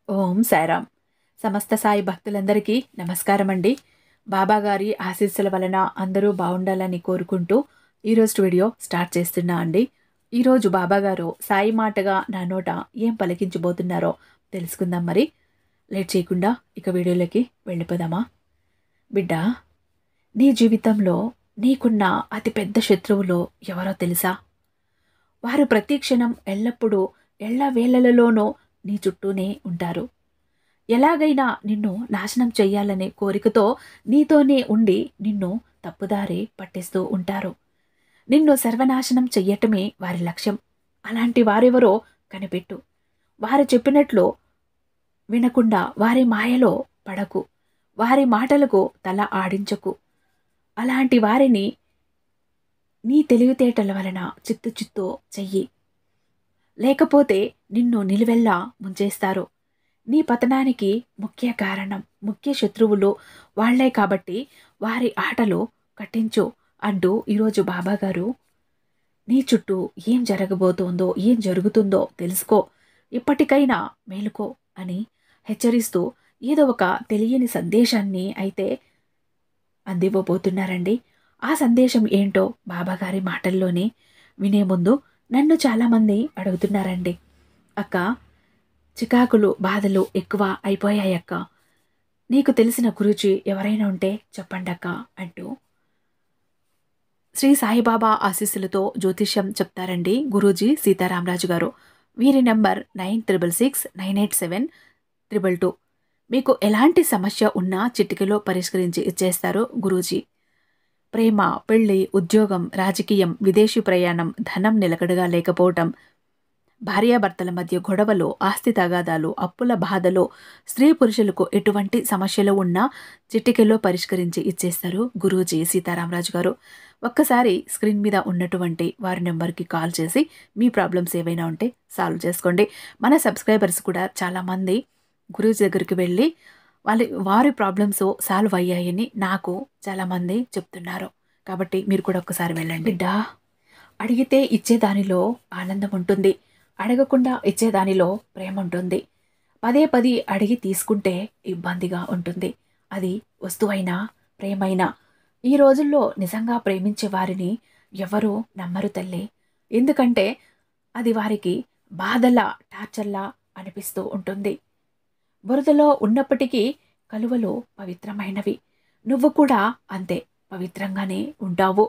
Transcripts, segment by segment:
ఓం సాయిరామ్. సమస్త సాయి భక్తులందరికీ నమస్కారం అండి. బాబాగారి ఆశీస్సుల వలన అందరూ బాగుండాలని కోరుకుంటూ ఈరోజు వీడియో స్టార్ట్ చేస్తున్నా అండి. ఈరోజు బాబాగారు సాయి మాటగా నా నోట ఏం పలికించబోతున్నారో తెలుసుకుందాం. మరి లేట్ చేయకుండా ఇక వీడియోలోకి వెళ్ళిపోదామా? బిడ్డ, నీ జీవితంలో నీకున్న అతిపెద్ద శత్రువులు ఎవరో తెలుసా? వారు ప్రతి క్షణం ఎల్లప్పుడూ ఎల్లవేళలలోనూ నీ చుట్టూనే ఉంటారు. ఎలాగైనా నిన్ను నాశనం చెయ్యాలనే కోరికతో నీతోనే ఉండి నిన్ను తప్పుదారి పట్టిస్తూ ఉంటారు. నిన్ను సర్వనాశనం చెయ్యటమే వారి లక్ష్యం. అలాంటి వారెవరో కనిపెట్టు. వారు చెప్పినట్లు వినకుండా వారి మాయలో పడకు. వారి మాటలకు తల ఆడించకు. అలాంటి వారిని నీ తెలివితేటల వలన చిత్తు చిత్తు చెయ్యి. లేకపోతే నిన్ను నిలువెల్లా ముంచేస్తారు. నీ పతనానికి ముఖ్య కారణం, ముఖ్య శత్రువులు వాళ్లే కాబట్టి వారి ఆటలు కట్టించు అంటూ ఈరోజు బాబాగారు నీ చుట్టూ ఏం జరగబోతోందో, ఏం జరుగుతుందో తెలుసుకో, ఇప్పటికైనా మేలుకో అని హెచ్చరిస్తూ ఏదో ఒక తెలియని సందేశాన్ని అయితే అందివ్వబోతున్నారండి. ఆ సందేశం ఏంటో బాబాగారి మాటల్లోనే వినే ముందు నన్ను చాలామంది అడుగుతున్నారండి, అక్క చికాకులు బాధలు ఎక్కువ అయిపోయాయక్క, నీకు తెలిసిన గురూజీ ఎవరైనా ఉంటే చెప్పండక్క అంటూ శ్రీ సాయిబాబా ఆశీస్సులతో జ్యోతిష్యం చెప్తారండి గురూజీ సీతారామరాజు గారు. వీరి నెంబర్ 9666987222. మీకు ఎలాంటి సమస్య ఉన్నా చిటికెలో పరిష్కరించి ఇచ్చేస్తారు గురూజీ. ప్రేమ, పెళ్లి, ఉద్యోగం, రాజకీయం, విదేశీ ప్రయాణం, ధనం నిలకడగా లేకపోవటం, భార్యాభర్తల మధ్య గొడవలు, ఆస్తి తగాదాలు, అప్పుల బాధలు, స్త్రీ పురుషులకు ఎటువంటి సమస్యలు ఉన్నా చిటికెలో పరిష్కరించి ఇచ్చేస్తారు గురూజీ సీతారామరాజు గారు. ఒక్కసారి స్క్రీన్ మీద ఉన్నటువంటి వారి నెంబర్కి కాల్ చేసి మీ ప్రాబ్లమ్స్ ఏవైనా ఉంటే సాల్వ్ చేసుకోండి. మన సబ్స్క్రైబర్స్ కూడా చాలామంది గురూజీ దగ్గరికి వెళ్ళి వారి ప్రాబ్లమ్స్ సాల్వ్ అయ్యాయని నాకు చాలామంది చెప్తున్నారు. కాబట్టి మీరు కూడా ఒక్కసారి వెళ్ళండి. బిడ్డ, అడిగితే ఇచ్చేదానిలో ఆనందం ఉంటుంది, అడగకుండా ఇచ్చేదానిలో ప్రేమ ఉంటుంది. పదే పది అడిగి తీసుకుంటే ఇబ్బందిగా ఉంటుంది. అది వస్తువైనా ప్రేమైనా. ఈ రోజుల్లో నిజంగా ప్రేమించే వారిని ఎవరూ నమ్మరు తల్లి. ఎందుకంటే అది వారికి బాధలా, టార్చర్లా అనిపిస్తూ ఉంటుంది. బురదలో ఉన్నప్పటికీ కలువలు పవిత్రమైనవి. నువ్వు కూడా అంతే పవిత్రంగానే ఉంటావు.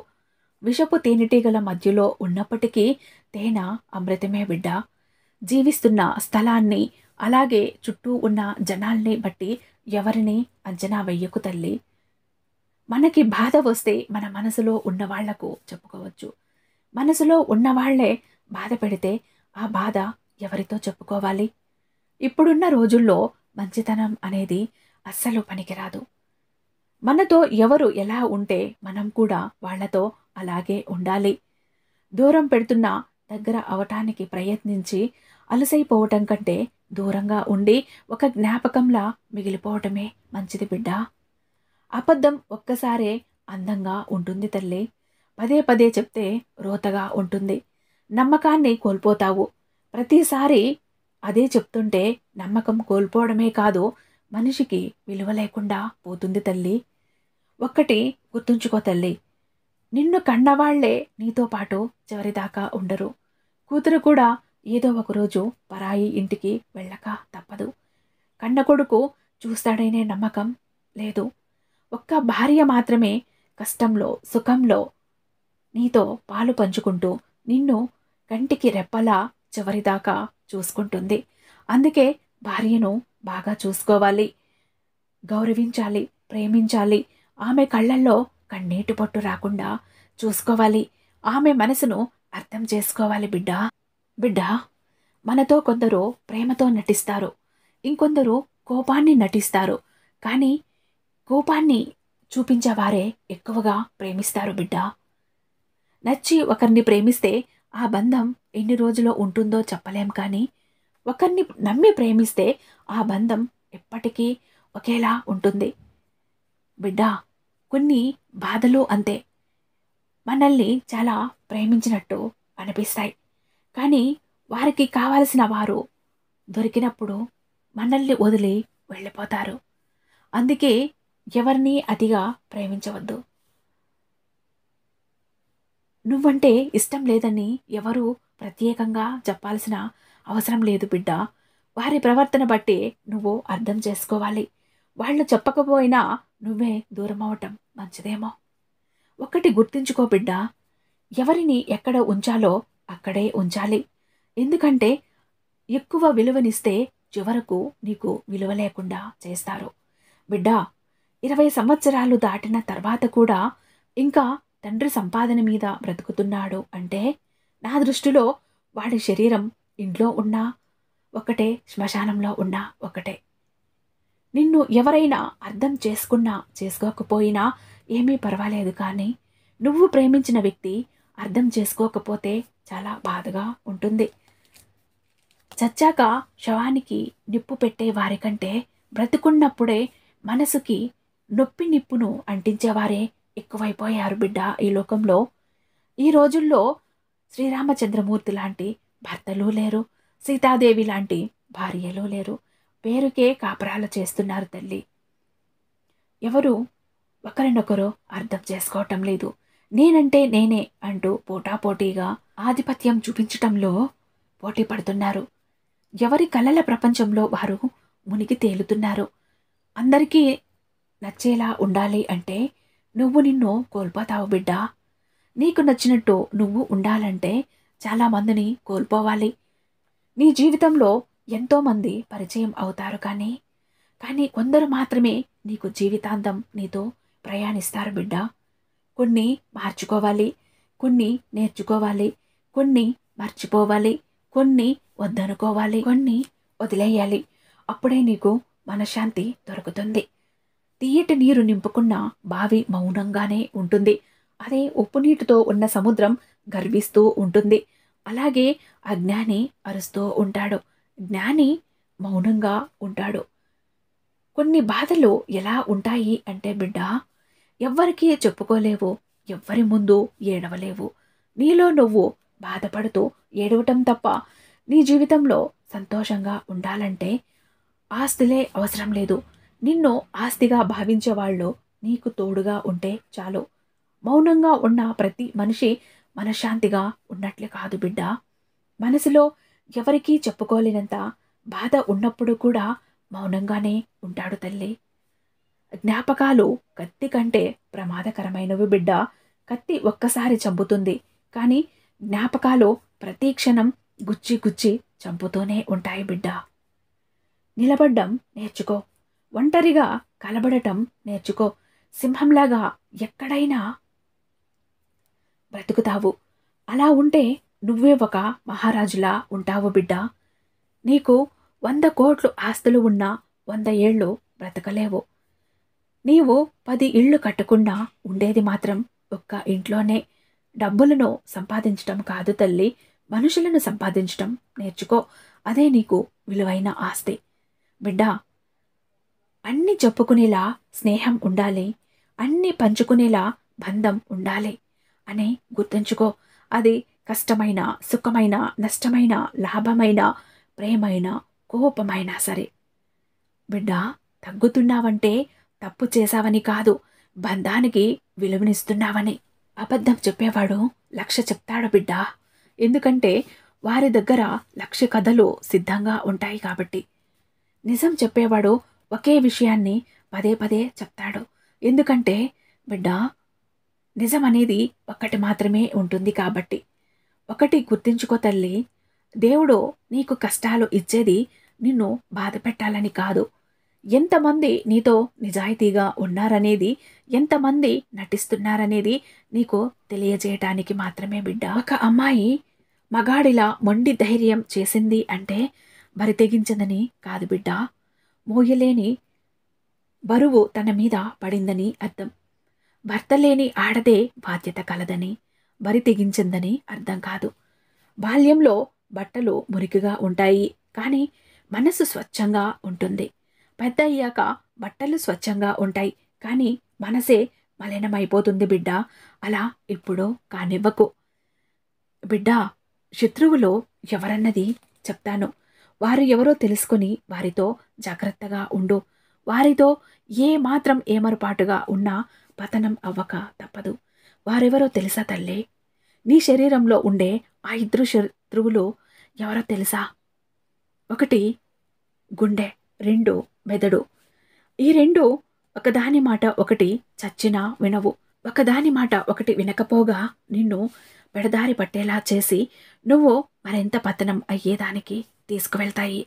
విషపు తేనెటీగల మధ్యలో ఉన్నప్పటికీ తేనె అమృతమే బిడ్డ. జీవిస్తున్న స్థలాన్ని, అలాగే చుట్టూ ఉన్న జనాల్ని బట్టి ఎవరిని అంచనా వెయ్యకు తల్లి. మనకి బాధ వస్తే మన మనసులో ఉన్న వాళ్లకు చెప్పుకోవచ్చు. మనసులో ఉన్నవాళ్లే బాధ పెడితే ఆ బాధ ఎవరితో చెప్పుకోవాలి? ఇప్పుడున్న రోజుల్లో మంచితనం అనేది అస్సలు పనికిరాదు. మనతో ఎవరు ఎలా ఉంటే మనం కూడా వాళ్లతో అలాగే ఉండాలి. దూరం పెడుతున్నా దగ్గర అవటానికి ప్రయత్నించి అలసైపోవటం కంటే దూరంగా ఉండి ఒక జ్ఞాపకంలా మిగిలిపోవటమే మంచిది బిడ్డ. అబద్ధం ఒక్కసారే అందంగా ఉంటుంది తల్లి. పదే పదే చెప్తే రోతగా ఉంటుంది. నమ్మకాన్ని కోల్పోతావు. ప్రతిసారి అదే చెప్తుంటే నమ్మకం కోల్పోవడమే కాదు, మనిషికి విలువ లేకుండా పోతుంది తల్లి. ఒక్కటి గుర్తుంచుకో తల్లి, నిన్ను కన్నవాళ్లే నీతో పాటు చివరిదాకా ఉండరు. కూతురు కూడా ఏదో ఒకరోజు పరాయి ఇంటికి వెళ్ళక తప్పదు. కన్న కొడుకు చూస్తాడనే నమ్మకం లేదు. ఒక్క భార్య మాత్రమే కష్టంలో సుఖంలో నీతో పాలు పంచుకుంటూ నిన్ను కంటికి రెప్పలా చివరిదాకా చూసుకుంటుంది. అందుకే భార్యను బాగా చూసుకోవాలి, గౌరవించాలి, ప్రేమించాలి. ఆమె కళ్ళల్లో కన్నీటి పొట్టు రాకుండా చూసుకోవాలి. ఆమె మనసును అర్థం చేసుకోవాలి బిడ్డ. బిడ్డ, మనతో కొందరు ప్రేమతో నటిస్తారు, ఇంకొందరు కోపాన్ని నటిస్తారు. కానీ కోపాన్ని చూపించేవారే ఎక్కువగా ప్రేమిస్తారు బిడ్డ. నచ్చి ఒకరిని ప్రేమిస్తే ఆ బంధం ఎన్ని రోజులు ఉంటుందో చెప్పలేం. కానీ ఒకరిని నమ్మి ప్రేమిస్తే ఆ బంధం ఎప్పటికీ ఒకేలా ఉంటుంది బిడ్డ. కొన్ని బాధలు అంతే, మనల్ని చాలా ప్రేమించినట్టు అనిపిస్తాయి. కానీ వారికి కావలసిన వారు దొరికినప్పుడు మనల్ని వదిలి వెళ్ళిపోతారు. అందుకే ఎవరిని అతిగా ప్రేమించవద్దు. నువ్వంటే ఇష్టం లేదని ఎవరు ప్రత్యేకంగా చెప్పాల్సిన అవసరం లేదు బిడ్డ. వారి ప్రవర్తన బట్టి నువ్వు అర్థం చేసుకోవాలి. వాళ్ళు చెప్పకపోయినా నువ్వే దూరమవటం మంచిదేమో. ఒకటి గుర్తుంచుకో బిడ్డ, ఎవరిని ఎక్కడ ఉంచాలో అక్కడే ఉంచాలి. ఎందుకంటే ఎక్కువ విలువనిస్తే చివరకు నీకు విలువ లేకుండా చేస్తారు. బిడ్డా, 20 సంవత్సరాలు దాటిన తర్వాత కూడా ఇంకా తండ్రి సంపాదన మీద బ్రతుకుతున్నాడు అంటే నా దృష్టిలో వాడి శరీరం ఇంట్లో ఉన్నా ఒకటే, శ్మశానంలో ఉన్నా ఒకటే. నిన్ను ఎవరైనా అర్థం చేసుకున్నా చేసుకోకపోయినా ఏమీ పర్వాలేదు, కానీ నువ్వు ప్రేమించిన వ్యక్తి అర్థం చేసుకోకపోతే చాలా బాధగా ఉంటుంది. చచ్చాక శవానికి నిప్పు పెట్టే వారికంటే బ్రతుకున్నప్పుడే మనసుకి నొప్పి నిప్పును అంటించేవారే ఎక్కువైపోయారు బిడ్డ ఈ లోకంలో. ఈ రోజుల్లో శ్రీరామచంద్రమూర్తి లాంటి భర్తలు లేరు, సీతాదేవి లాంటి భార్యలు లేరు. పేరుకే కాపరాలు చేస్తున్నారు తల్లి. ఎవరు ఒకరినొకరు అర్థం చేసుకోవటం లేదు. నేనంటే నేనే అంటూ పోటాపోటీగా ఆధిపత్యం చూపించటంలో పోటీ పడుతున్నారు. ఎవరి కలల ప్రపంచంలో వారు మునిగి తేలుతున్నారు. అందరికీ నచ్చేలా ఉండాలి అంటే నువ్వు నిన్ను కోల్పోతావు బిడ్డా. నీకు నచ్చినట్టు నువ్వు ఉండాలంటే చాలామందిని కోల్పోవాలి. నీ జీవితంలో ఎంతోమంది పరిచయం అవుతారు, కానీ కొందరు మాత్రమే నీకు జీవితాంతం నీతో ప్రయాణిస్తారు బిడ్డ. కొన్ని మార్చుకోవాలి, కొన్ని నేర్చుకోవాలి, కొన్ని మర్చిపోవాలి, కొన్ని వద్దనుకోవాలి, కొన్ని వదిలేయాలి. అప్పుడే నీకు మనశ్శాంతి దొరుకుతుంది. తీయటి నీరు నింపుకున్న బావి మౌనంగానే ఉంటుంది. అదే ఉప్పు నీటితో ఉన్న సముద్రం గర్విస్తూ ఉంటుంది. అలాగే అజ్ఞాని అరుస్తూ ఉంటాడు, జ్ఞాని మౌనంగా ఉంటాడు. కొన్ని బాధలు ఎలా ఉంటాయి అంటే బిడ్డ, ఎవ్వరికీ చెప్పుకోలేవు, ఎవ్వరి ముందు ఏడవలేవు. నీలో నువ్వు బాధపడుతూ ఏడవటం తప్ప నీ జీవితంలో సంతోషంగా ఉండాలంటే ఆస్తులే అవసరం లేదు. నిన్ను ఆస్తిగా భావించేవాళ్ళు నీకు తోడుగా ఉంటే చాలు. మౌనంగా ఉన్న ప్రతి మనిషి మనశ్శాంతిగా ఉన్నట్లు కాదు బిడ్డ. మనసులో ఎవరికీ చెప్పుకోలేనంత బాధ ఉన్నప్పుడు కూడా మౌనంగానే ఉంటాడు తల్లి. జ్ఞాపకాలు కత్తి కంటే ప్రమాదకరమైనవి బిడ్డ. కత్తి ఒక్కసారి చంపుతుంది, కానీ జ్ఞాపకాలు ప్రతి క్షణం గుచ్చి గుచ్చి చంపుతూనే ఉంటాయి బిడ్డ. నిలబడ్డం నేర్చుకో, ఒంటరిగా కలబడటం నేర్చుకో. సింహంలాగా ఎక్కడైనా బ్రతుకుతావు. అలా ఉంటే నువ్వే ఒక మహారాజులా ఉంటావు బిడ్డ. నీకు 100 కోట్లు ఆస్తులు ఉన్నా 100 ఏళ్ళు బ్రతకలేవు. నీవు 10 ఇళ్ళు కట్టుకున్నా ఉండేది మాత్రం ఒక్క ఇంట్లోనే. డబ్బులను సంపాదించటం కాదు తల్లి, మనుషులను సంపాదించటం నేర్చుకో. అదే నీకు విలువైన ఆస్తి బిడ్డ. అన్ని చెప్పుకునేలా స్నేహం ఉండాలి, అన్ని పంచుకునేలా బంధం ఉండాలి అని గుర్తుంచుకో. అది కష్టమైన, సుఖమైన, నష్టమైన, లాభమైన, ప్రేమైన, కోపమైనా సరే. బిడ్డ, తగ్గుతున్నావంటే తప్పు చేశావని కాదు, బంధానికి విలువనిస్తున్నావని. అబద్ధం చెప్పేవాడు 1,00,000 చెప్తాడు బిడ్డ. ఎందుకంటే వారి దగ్గర 1,00,000 కథలు సిద్ధంగా ఉంటాయి కాబట్టి. నిజం చెప్పేవాడు ఒకే విషయాన్ని పదే పదే చెప్తాడు. ఎందుకంటే బిడ్డ, నిజం అనేది ఒక్కటి మాత్రమే ఉంటుంది కాబట్టి. ఒకటి గుర్తించుకో తల్లి, దేవుడు నీకు కష్టాలు ఇచ్చేది నిన్ను బాధ పెట్టాలని కాదు. ఎంతమంది నీతో నిజాయితీగా ఉన్నారనేది, ఎంతమంది నటిస్తున్నారనేది నీకు తెలియజేయటానికి మాత్రమే బిడ్డ. ఒక అమ్మాయి మగాడిలా మొండి ధైర్యం చేసింది అంటే బరి తెగించిందని కాదు బిడ్డ. మోయలేని బరువు తన మీద పడిందని అర్థం. భర్త లేని ఆడదే బాధ్యత కలదని, బరి తెగించిందని అర్థం కాదు. బాల్యంలో బట్టలు మురికిగా ఉంటాయి, కానీ మనసు స్వచ్ఛంగా ఉంటుంది. పెద్ద అయ్యాక బట్టలు స్వచ్ఛంగా ఉంటాయి, కానీ మనసే మలినమైపోతుంది బిడ్డ. అలా ఇప్పుడు కానివ్వకు బిడ్డ. శత్రువులు ఎవరన్నది చెప్తాను. వారు ఎవరో తెలుసుకొని వారితో జాగ్రత్తగా ఉండు. వారితో ఏ మాత్రం ఏమరపాటుగా ఉన్నా పతనం అవ్వక తప్పదు. వారెవరో తెలుసా తల్లే? నీ శరీరంలో ఉండే ఆ ఇద్దరు శత్రువులు ఎవరో తెలుసా? ఒకటి గుండె, 2 మెదడు. ఈ 2 ఒకదాని మాట ఒకటి చచ్చినా వినవు. ఒకదాని మాట ఒకటి వినకపోగా నిన్ను పెడదారి పట్టేలా చేసి నువ్వు మరింత పతనం అయ్యేదానికి తీసుకువెళ్తాయి.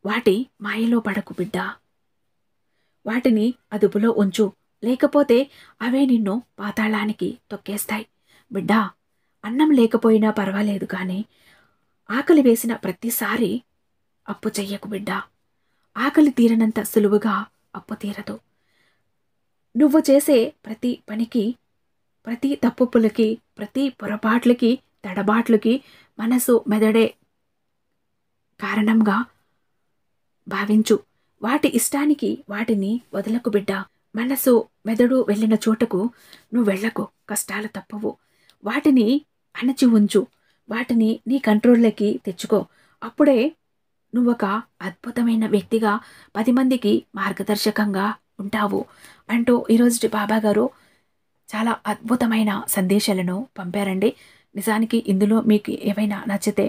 వాటి మాయలో పడకు బిడ్డా. వాటిని అదుపులో ఉంచు. లేకపోతే అవే నిన్ను పాతాళానికి తొక్కేస్తాయి. బిడ్డా, అన్నం లేకపోయినా పర్వాలేదు కానీ ఆకలి వేసిన ప్రతిసారి అప్పు చెయ్యకు బిడ్డా. ఆకలి తీరనంత సులువుగా అప్పు తీరదు. నువ్వు చేసే ప్రతి పనికి, ప్రతి తప్పులకి, ప్రతి పొరపాట్లకి, తడబాట్లకి మనసు, మెదడే కారణంగా భావించు. వాటి ఇష్టానికి వాటిని వదలకు బిడ్డా. మనసు, మెదడు వెళ్ళిన చోటకు నువ్వు వెళ్ళకు. కష్టాలు తప్పవు. వాటిని అణచి ఉంచు. వాటిని నీ కంట్రోల్లోకి తెచ్చుకో. అప్పుడే నువ్వొక అద్భుతమైన వ్యక్తిగా 10 మందికి మార్గదర్శకంగా ఉంటావు అంటూ ఈరోజు బాబాగారు చాలా అద్భుతమైన సందేశాలను పంపారండి. నిజానికి ఇందులో మీకు ఏవైనా నచ్చితే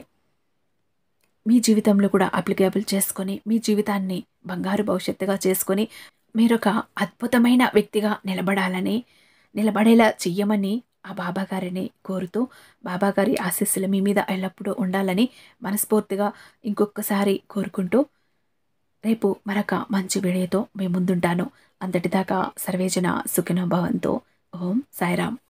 మీ జీవితంలో కూడా అప్లికేబుల్ చేసుకొని, మీ జీవితాన్ని బంగారు భవిష్యత్తుగా చేసుకొని, మీరొక అద్భుతమైన వ్యక్తిగా నిలబడేలా చెయ్యమని ఆ బాబాగారిని కోరుతూ, బాబాగారి ఆశీస్సులు మీ మీద ఎల్లప్పుడూ ఉండాలని మనస్ఫూర్తిగా ఇంకొకసారి కోరుకుంటూ, రేపు మరొక మంచి వీడియోతో మీ ముందుంటాను. అంతటిదాకా సర్వేజన సుఖినో భవంతు. ఓం సాయిరాం.